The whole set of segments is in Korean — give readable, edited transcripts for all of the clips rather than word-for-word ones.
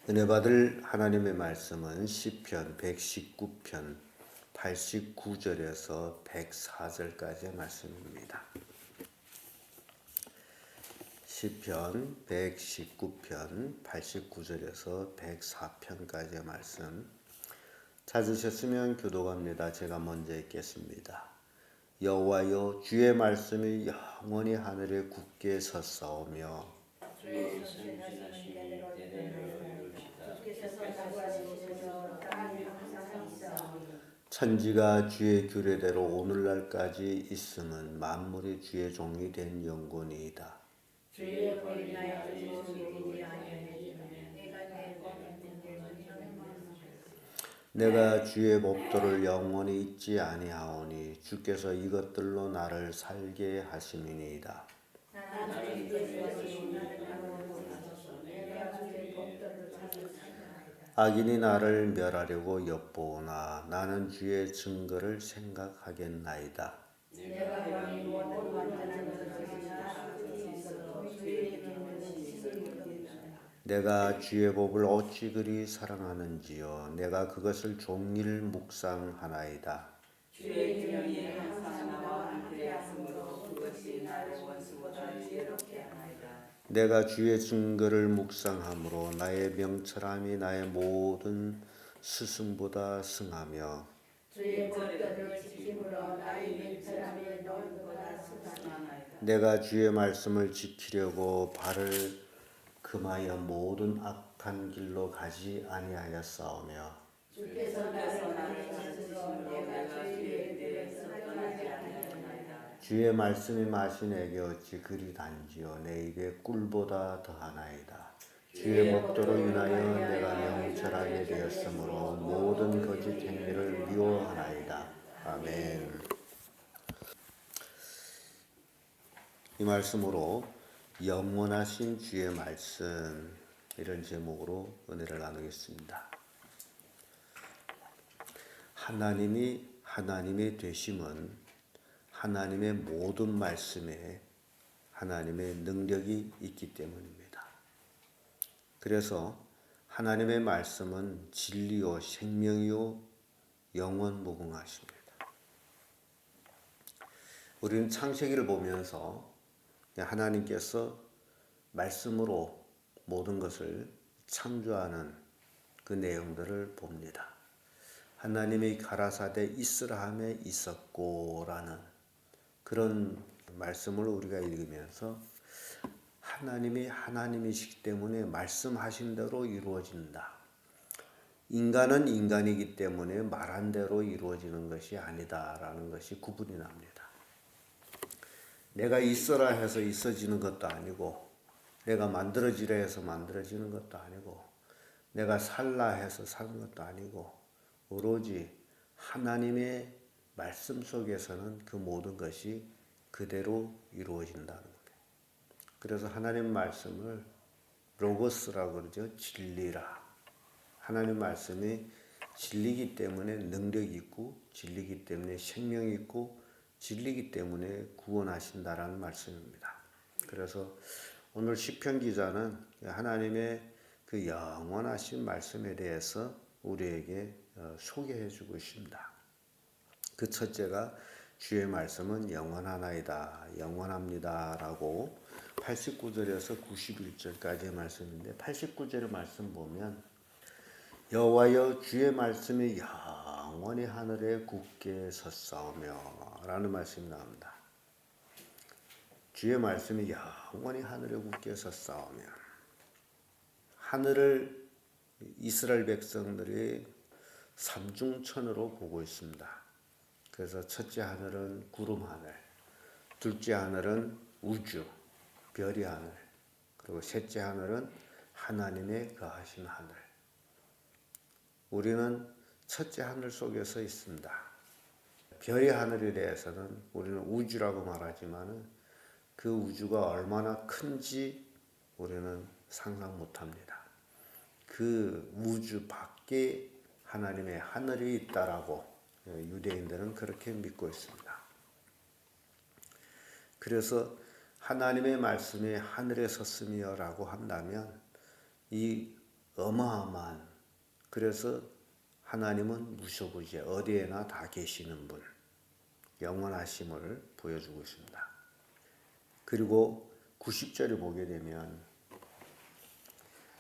은혜 받을 하나님의 말씀은 시편 119편 89절에서 104절까지의 말씀입니다. 시편 119편 89절에서 104편까지의 말씀 찾으셨으면 교독합니다. 제가 먼저 읽겠습니다. 여호와여, 주의 말씀이 영원히 하늘에 굳게 섰사오며 천지가 주의 규례대로 오늘날까지 있음은 만물이 주의 종이 된 영혼이다. 주의 법을 인하여 지키지 아니하였으면 내가 주의 법도를 영원히 잊지 아니하오니 주께서 이것들로 나를 살게 하심이니이다. 악인이 나를 멸하려고 엿보오나 나는 주의 증거를 생각하겠나이다. 내가 주의 법을 어찌 그리 사랑하는지요. 내가 그것을 종일 묵상하나이다. 주의 계명이 항상 나와 함께하므로 그것이 나를 원수보다 지혜롭게 하나이다. 내가 주의 증거를 묵상함으로 나의 명철함이 나의 모든 스승보다 승하며 주의 법도를 지킴으로 나의 명철함이 너희보다 승하나이다. 내가 주의 말씀을 지키려고 발을 금하여 모든 악한 길로 가지 아니하였사오며 주께서 나를 찾으시고 내가 주의 길에서 떠나지 아니하였나이다. 주의 말씀이 마시 내게 어찌 그리 단지요. 내 입에 꿀보다 더하나이다. 주의 법도로 인하여 내가 명철하게 되었으므로 모든 거짓 행위를 미워하나이다. 아멘. 이 말씀으로 영원하신 주의 말씀, 이런 제목으로 은혜를 나누겠습니다. 하나님이 하나님의 되심은 하나님의 모든 말씀에 하나님의 능력이 있기 때문입니다. 그래서 하나님의 말씀은 진리요 생명이요 영원무궁하십니다. 우리는 창세기를 보면서 하나님께서 말씀으로 모든 것을 창조하는 그 내용들을 봅니다. 하나님이 가라사대 있으라 함에 있었고라는 그런 말씀을 우리가 읽으면서 하나님이 하나님이시기 때문에 말씀하신 대로 이루어진다. 인간은 인간이기 때문에 말한 대로 이루어지는 것이 아니다라는 것이 구분이 납니다. 내가 있어라 해서 있어지는 것도 아니고 내가 만들어지라 해서 만들어지는 것도 아니고 내가 살라 해서 사는 것도 아니고 오로지 하나님의 말씀 속에서는 그 모든 것이 그대로 이루어진다는 거예요. 그래서 하나님 말씀을 로고스라고 그러죠. 진리라. 하나님 말씀이 진리기 때문에 능력이 있고 진리기 때문에 생명이 있고 진리기 때문에 구원하신다라는 말씀입니다. 그래서 오늘 시편 기자는 하나님의 그 영원하신 말씀에 대해서 우리에게 소개해 주고 있습니다. 그 첫째가 주의 말씀은 영원하나이다, 영원합니다 라고 89절에서 91절까지의 말씀인데 89절의 말씀 보면 여호와여 주의 말씀이 영원히 하늘에 굳게 섰사오며 라는 말씀이 나옵니다. 주의 말씀이 영원히 하늘에 굳게 섰사오며 하늘을 이스라엘 백성들이 삼중천으로 보고 있습니다. 그래서 첫째 하늘은 구름 하늘, 둘째 하늘은 우주, 별이 하늘, 그리고 셋째 하늘은 하나님의 거하신 하늘. 우리는 첫째 하늘 속에서 있습니다. 별의 하늘에 대해서는 우리는 우주라고 말하지만 그 우주가 얼마나 큰지 우리는 상상 못합니다. 그 우주 밖에 하나님의 하늘이 있다라고 유대인들은 그렇게 믿고 있습니다. 그래서 하나님의 말씀이 하늘에 섰으며라고 한다면 이 어마어마한, 그래서 하나님은 무소부재 어디에나 다 계시는 분, 영원하심을 보여주고 있습니다. 그리고 90절에 보게 되면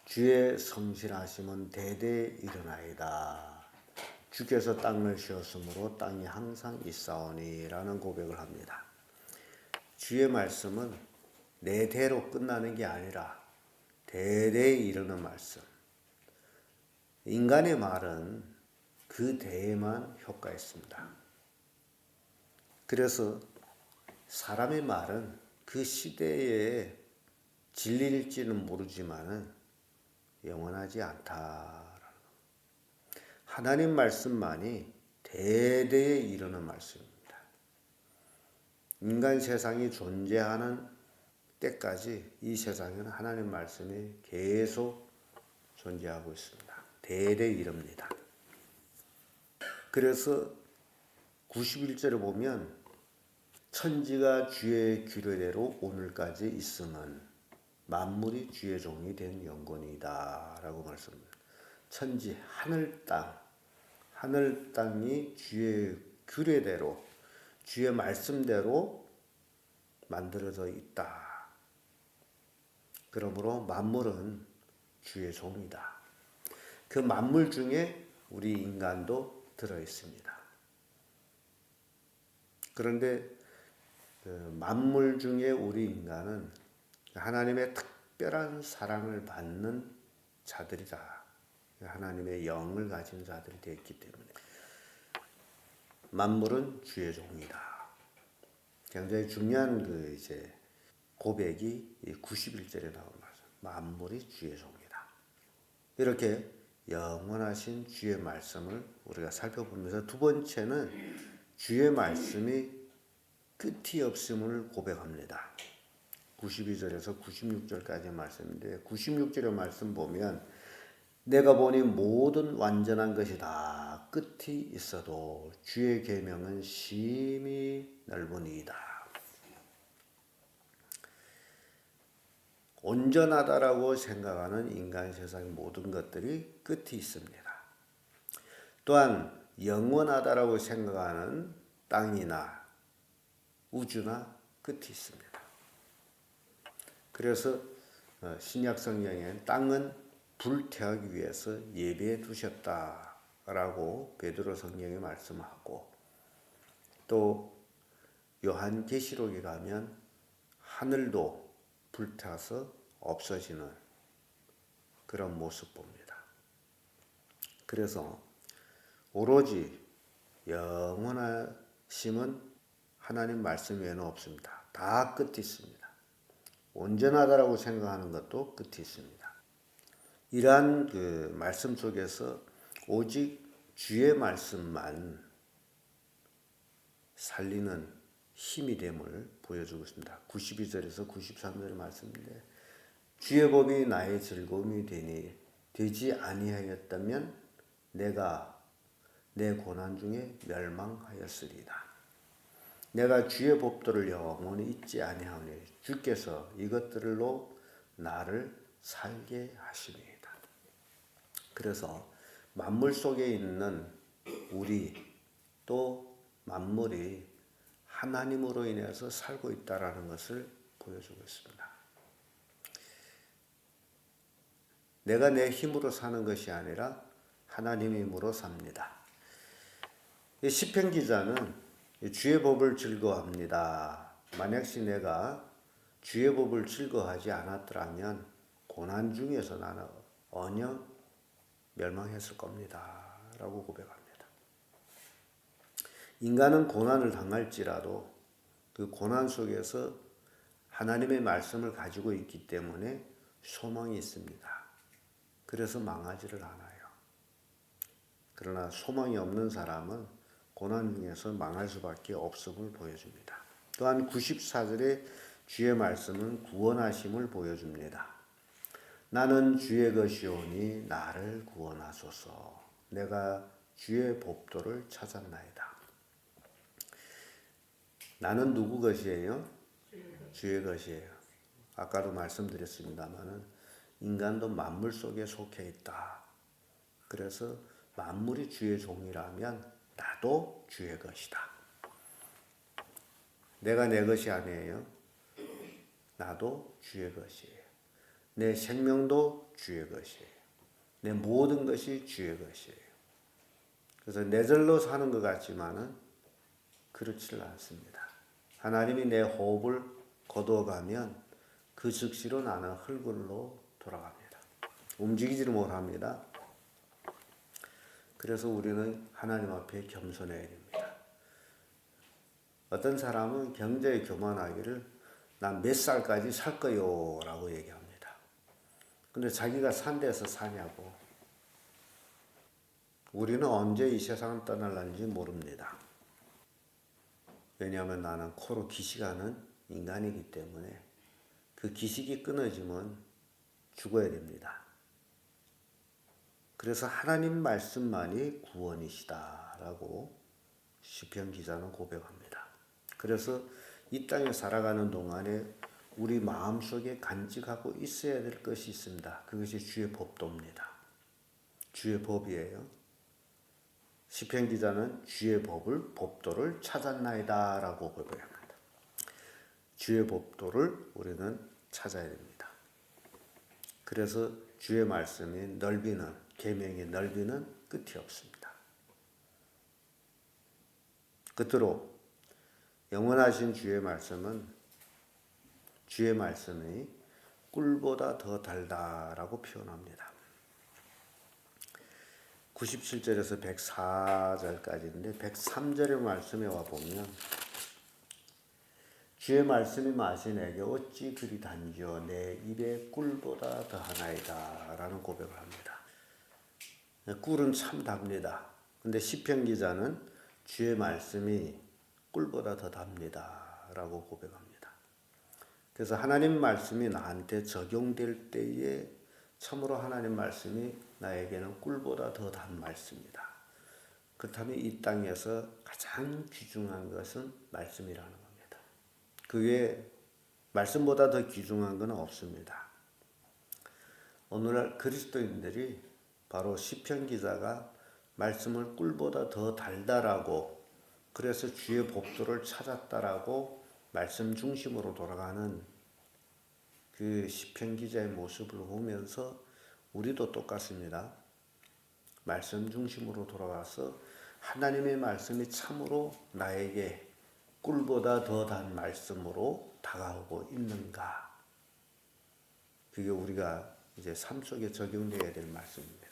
주의 성실하심은 대대에 일어나이다. 주께서 땅을 씌웠으므로 땅이 항상 있사오니 라는 고백을 합니다. 주의 말씀은 내 대로 끝나는 게 아니라 대대에 이르는 말씀. 인간의 말은 그 대에만 효과있습니다. 그래서 사람의 말은 그 시대에 진리일지는 모르지만은 영원하지 않다. 하나님 말씀만이 대대에 이르는 말씀입니다. 인간 세상이 존재하는 때까지 이 세상에는 하나님 말씀이 계속 존재하고 있습니다. 대대에 이릅니다. 그래서 91절에 보면 천지가 주의 규례대로 오늘까지 있음은 만물이 주의 종이 된 영권이다 라고 말씀합니다. 천지, 하늘 땅이 주의 규례대로, 주의 말씀대로 만들어져 있다. 그러므로 만물은 주의 종이다. 그 만물 중에 우리 인간도 들어있습니다. 그런데 만물 중에 우리 인간은 하나님의 특별한 사랑을 받는 자들이다. 하나님의 영을 가진 자들이 되었기 때문에 만물은 주의 종이다. 굉장히 중요한 고백이 91절에 나온 말씀. 만물이 주의 종이다. 이렇게 영원하신 주의 말씀을 우리가 살펴보면서 두 번째는 주의 말씀이 끝이 없음을 고백합니다. 92절에서 96절까지의 말씀인데 96절의 말씀 보면 내가 보니 모든 완전한 것이 다 끝이 있어도 주의 계명은 심히 넓으니이다. 온전하다라고 생각하는 인간 세상의 모든 것들이 끝이 있습니다. 또한 영원하다라고 생각하는 땅이나 우주나 끝이 있습니다. 그래서 신약 성경엔 땅은 불태하기 위해서 예비해 두셨다라고 베드로 성경에 말씀하고, 또 요한계시록에 가면 하늘도 불타서 없어지는 그런 모습 봅니다. 그래서 오로지 영원하심은 하나님 말씀 외에는 없습니다. 다 끝이 있습니다. 온전하다라고 생각하는 것도 끝이 있습니다. 이러한 말씀 속에서 오직 주의 말씀만 살리는 힘이 됨을 보여주고 있습니다. 92절에서 93절의 말씀인데 주의 법이 나의 즐거움이 되지 아니하였다면 내가 내 고난 중에 멸망하였으리이다. 내가 주의 법도를 영원히 잊지 아니하오니 주께서 이것들로 나를 살게 하시니이다. 그래서 만물 속에 있는 우리 또 만물이 하나님으로 인해서 살고 있다라는 것을 보여주고 있습니다. 내가 내 힘으로 사는 것이 아니라 하나님의 힘으로 삽니다. 시편 기자는 주의 법을 즐거워합니다. 만약시 내가 주의 법을 즐거워하지 않았더라면 고난 중에서 나는 언영 멸망했을 겁니다. 라고 고백합니다. 인간은 고난을 당할지라도 그 고난 속에서 하나님의 말씀을 가지고 있기 때문에 소망이 있습니다. 그래서 망하지를 않아요. 그러나 소망이 없는 사람은 고난 중에서 망할 수밖에 없음을 보여줍니다. 또한 94절에 주의 말씀은 구원하심을 보여줍니다. 나는 주의 것이오니 나를 구원하소서. 내가 주의 법도를 찾았나이다. 나는 누구 것이에요? 주의 것이에요. 아까도 말씀드렸습니다마는 인간도 만물 속에 속해 있다. 그래서 만물이 주의 종이라면 나도 주의 것이다. 내가 내 것이 아니에요. 나도 주의 것이에요. 내 생명도 주의 것이에요. 내 모든 것이 주의 것이에요. 그래서 내 절로 사는 것 같지만은 그렇지 않습니다. 하나님이 내 호흡을 거두어가면 그 즉시로 나는 흙으로 돌아갑니다. 움직이지를 못합니다. 그래서 우리는 하나님 앞에 겸손해야 됩니다. 어떤 사람은 굉장히 교만하기를 난 몇 살까지 살 거요 라고 얘기합니다. 근데 자기가 산 데서 사냐고. 우리는 언제 이 세상을 떠날는지 모릅니다. 왜냐하면 나는 코로 기식하는 인간이기 때문에 그 기식이 끊어지면 죽어야 됩니다. 그래서 하나님 말씀만이 구원이시다라고 시편 기자는 고백합니다. 그래서 이 땅에 살아가는 동안에 우리 마음속에 간직하고 있어야 될 것이 있습니다. 그것이 주의 법도입니다. 주의 법이에요. 시편 기자는 주의 법도를 찾았나이다 라고 고백합니다. 주의 법도를 우리는 찾아야 됩니다. 그래서 주의 말씀이 계명의 넓이는 끝이 없습니다. 끝으로 영원하신 주의 말씀이 꿀보다 더 달다라고 표현합니다. 97절에서 104절까지인데 103절의 말씀에 와보면 주의 말씀이 마시내게 어찌 그리 단지요 내 입에 꿀보다 더하나이다 라는 고백을 합니다. 꿀은 참 답니다. 근데 시편 기자는 주의 말씀이 꿀보다 더 답니다 라고 고백합니다. 그래서 하나님 말씀이 나한테 적용될 때에 참으로 하나님 말씀이 나에게는 꿀보다 더 단 말씀이다. 그렇다면 이 땅에서 가장 귀중한 것은 말씀이라는 겁니다. 그 외에 말씀보다 더 귀중한 건 없습니다. 오늘날 그리스도인들이 바로 시편 기자가 말씀을 꿀보다 더 달다라고 그래서 주의 법도를 찾았다라고 말씀 중심으로 돌아가는 그 시편 기자의 모습을 보면서 우리도 똑같습니다. 말씀 중심으로 돌아가서 하나님의 말씀이 참으로 나에게 꿀보다 더 단 말씀으로 다가오고 있는가? 그게 우리가 이제 삶 속에 적용되어야 될 말씀입니다.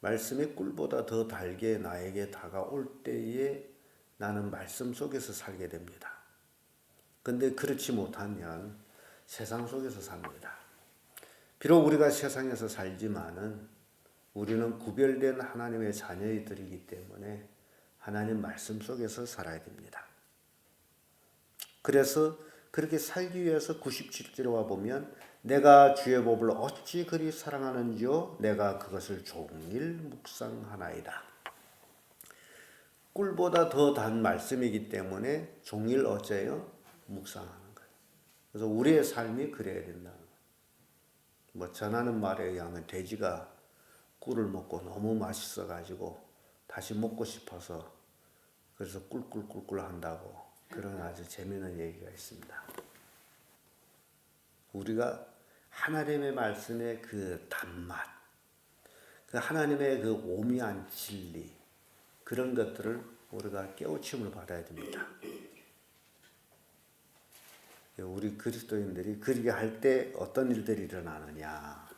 말씀이 꿀보다 더 달게 나에게 다가올 때에 나는 말씀 속에서 살게 됩니다. 근데 그렇지 못하면 세상 속에서 삽니다. 비록 우리가 세상에서 살지만은 우리는 구별된 하나님의 자녀들이기 때문에 하나님 말씀 속에서 살아야 됩니다. 그래서 그렇게 살기 위해서 97절에 와보면 내가 주의 법을 어찌 그리 사랑하는지요 내가 그것을 종일 묵상하나이다. 꿀보다 더 단 말씀이기 때문에 종일 어째요? 묵상하는 거예요. 그래서 우리의 삶이 그래야 된다는 거예요. 뭐 전하는 말에 의하면 돼지가 꿀을 먹고 너무 맛있어가지고 다시 먹고 싶어서 그래서 꿀꿀꿀꿀 한다고 그런 아주 재미있는 얘기가 있습니다. 우리가 하나님의 말씀의 그 단맛, 그 하나님의 그 오묘한 진리 그런 것들을 우리가 깨우침을 받아야 됩니다. 우리 그리스도인들이 그렇게 할 때 어떤 일들이 일어나느냐.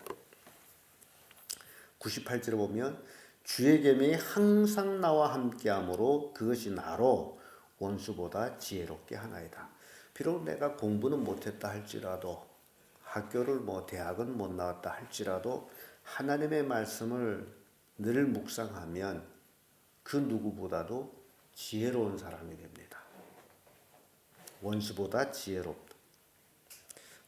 98절에 보면 주의 계명이 항상 나와 함께하므로 그것이 나로 원수보다 지혜롭게 하나이다. 비록 내가 공부는 못했다 할지라도 학교를 대학은 못 나왔다 할지라도 하나님의 말씀을 늘 묵상하면 그 누구보다도 지혜로운 사람이 됩니다. 원수보다 지혜롭다.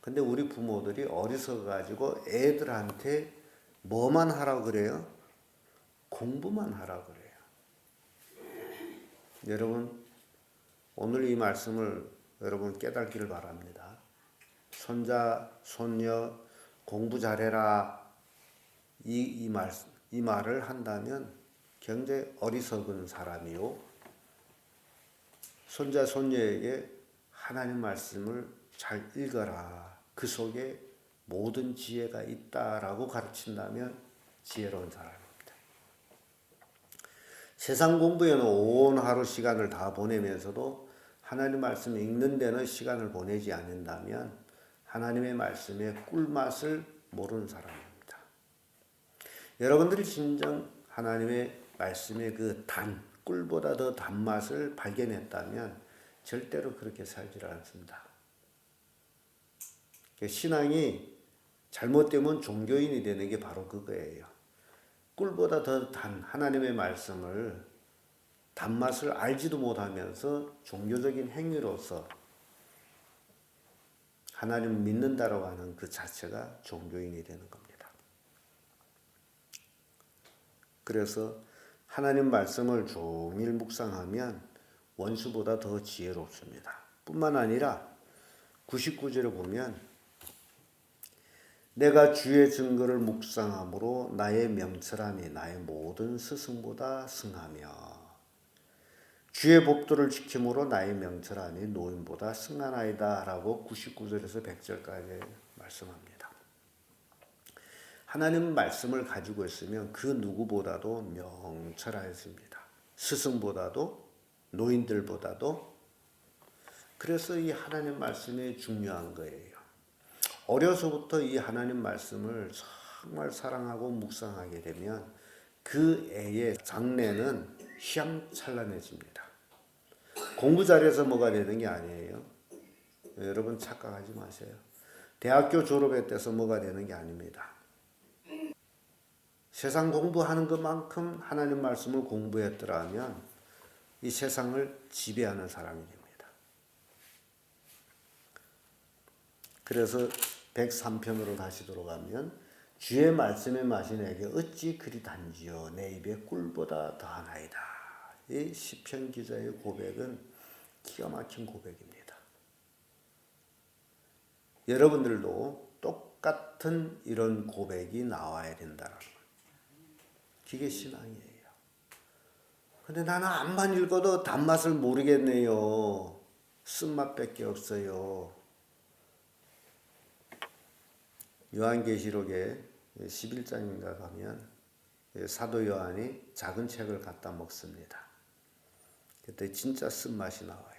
근데 우리 부모들이 어리석어가지고 애들한테 뭐만 하라고 그래요? 공부만 하라고 그래요. 여러분, 오늘 이 말씀을 여러분 깨닫기를 바랍니다. 손자, 손녀, 공부 잘해라 이 말을 한다면 굉장히 어리석은 사람이요. 손자 손녀에게 하나님 말씀을 잘 읽어라. 그 속에 모든 지혜가 있다라고 가르친다면 지혜로운 사람입니다. 세상 공부에는 온 하루 시간을 다 보내면서도 하나님 말씀 읽는 데는 시간을 보내지 않는다면 하나님의 말씀의 꿀맛을 모르는 사람입니다. 여러분들이 진정 하나님의 말씀의 그 꿀보다 더 단맛을 발견했다면 절대로 그렇게 살지 않습니다. 신앙이 잘못되면 종교인이 되는 게 바로 그거예요. 꿀보다 더 단 하나님의 말씀을 단맛을 알지도 못하면서 종교적인 행위로서 하나님을 믿는다라고 하는 그 자체가 종교인이 되는 겁니다. 그래서 하나님 말씀을 종일 묵상하면 원수보다 더 지혜롭습니다. 뿐만 아니라 99절을 보면 내가 주의 증거를 묵상함으로 나의 명철함이 나의 모든 스승보다 승하며 주의 법도를 지킴으로 나의 명철함이 노인보다 승하나이다 라고 99절에서 100절까지 말씀합니다. 하나님 말씀을 가지고 있으면 그 누구보다도 명철하였습니다. 스승보다도 노인들보다도. 그래서 이 하나님 말씀이 중요한 거예요. 어려서부터 이 하나님 말씀을 정말 사랑하고 묵상하게 되면 그 애의 장래는 휘황찬란해집니다. 공부 잘해서 뭐가 되는 게 아니에요. 여러분 착각하지 마세요. 대학교 졸업했대서 뭐가 되는 게 아닙니다. 세상 공부하는 것만큼 하나님 말씀을 공부했더라면 이 세상을 지배하는 사람이 됩니다. 그래서 103편으로 다시 돌아가면 주의 말씀의 맛이 내게 어찌 그리 단지요 내 입에 꿀보다 더하나이다. 이 시편 기자의 고백은 기가 막힌 고백입니다. 여러분들도 똑같은 이런 고백이 나와야 된다는 거예요. 그게 신앙이에요. 근데 나는 암만 읽어도 단맛을 모르겠네요. 쓴맛밖에 없어요. 요한계시록에 11장인가 가면 사도 요한이 작은 책을 갖다 먹습니다. 그때 진짜 쓴맛이 나와요.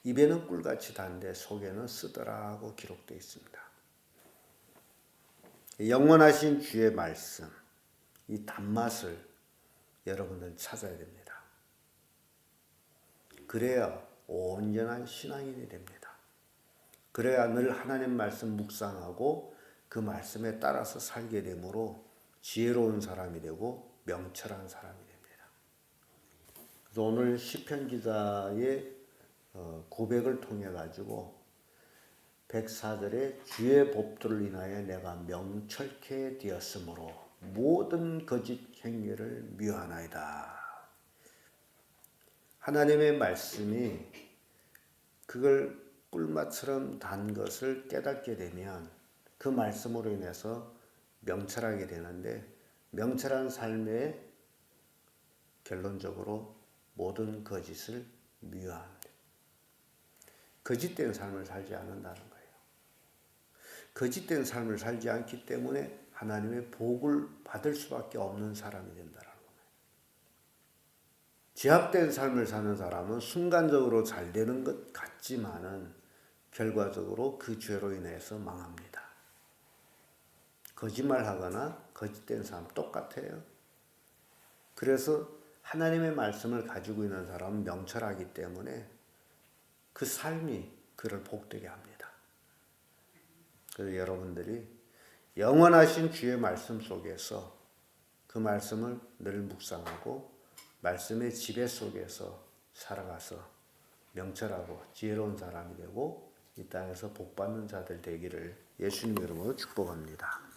입에는 꿀같이 단데 속에는 쓰더라고 기록되어 있습니다. 영원하신 주의 말씀, 이 단맛을 여러분들은 찾아야 됩니다. 그래야 온전한 신앙인이 됩니다. 그래야 늘 하나님 말씀 묵상하고 그 말씀에 따라서 살게 되므로 지혜로운 사람이 되고 명철한 사람이 됩니다. 그래서 오늘 시편 기자의 고백을 통해 가지고 104절에 주의 법도를 인하여 내가 명철케 되었으므로 모든 거짓 행위를 미워하나이다. 하나님의 말씀이 그걸 꿀맛처럼 단 것을 깨닫게 되면 그 말씀으로 인해서 명철하게 되는데 명철한 삶에 결론적으로 모든 거짓을 미워합니다. 거짓된 삶을 살지 않는다는 거예요. 거짓된 삶을 살지 않기 때문에 하나님의 복을 받을 수밖에 없는 사람이 된다는 거예요. 제약된 삶을 사는 사람은 순간적으로 잘 되는 것 같지만은 결과적으로 그 죄로 인해서 망합니다. 거짓말하거나 거짓된 삶 똑같아요. 그래서 하나님의 말씀을 가지고 있는 사람은 명철하기 때문에 그 삶이 그를 복되게 합니다. 그래서 여러분들이 영원하신 주의 말씀 속에서 그 말씀을 늘 묵상하고 말씀의 지배 속에서 살아가서 명철하고 지혜로운 사람이 되고 이 땅에서 복받는 자들 되기를 예수님 이름으로 축복합니다.